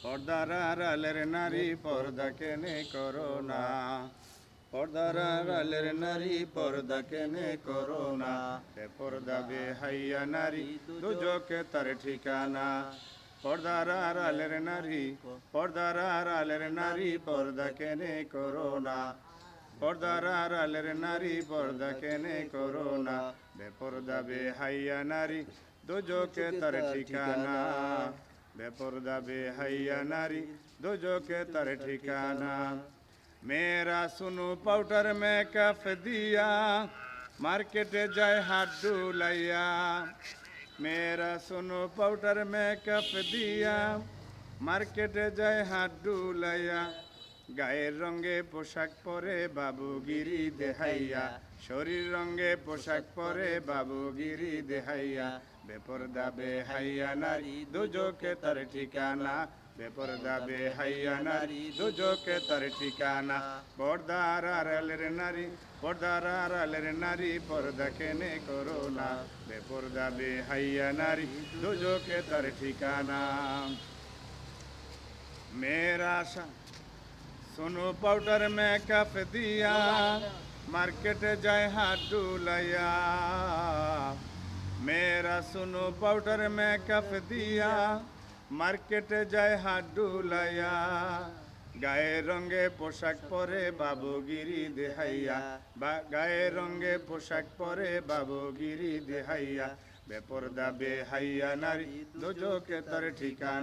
পর্দার আড়ালের নারী পর্দা কেনে করো না, পর্দার আড়ালের নারী পর্দা কেনে করো না, বেপর্দা বেহাইয়া নারী দুজকে তার ঠিকানা। পর্দার আড়ালের নারী, পর্দার আড়ালের নারী পর্দা কেনে করো না, পর্দার আড়ালের নারী পর্দা কেনে করো না, বেপর্দা বেহাইয়া নারী দুজকে তার ঠিকানা। বেপর্দা বেহাইয়া নারী দুজকে তার ঠিকানা। মেয়েরা সুনো পাউডার মেকআপ দিয়া মার্কেটে যায় হাত ডুলাইয়া, মেয়েরা সুনো পাউডার মেকআপ দিয়া মার্কেটে যায় হাত ডুলাইয়া, গায়ের রঙে পোশাক পরে বাবুগিরি দেখাইয়া, শরীর রঙে পোশাক পরে বাবুগিরি দেখাইয়া, বেপর্দা বেহাইয়া নারী দুজকে তার ঠিকানা। বেপর্দা বেহাইয়া নারী দুজকে তার ঠিকানা। পর্দার আড়ালের নারী, পর্দার আড়ালের নারী পর্দা কেনে করো না, বেপর্দা বেহাইয়া নারী দুজকে তার ঠিকানা। মেয়েরা সোনো পাউডার মেকআপ দিয়া মার্কেটে যায় হাত ডুলাইয়া, মেয়েরা সোনো পাউডার মেকআপ দিয়া মার্কেটে যায় হাত ডুলাইয়া, গায়ের রঙে পোশাক পরে বাবুগিরি দেখাইয়া, গায়ের রঙে পোশাক পরে বাবুগিরি দেখাইয়া, বেপর্দা বেহাইয়া নারী দুজকে তার ঠিকানা।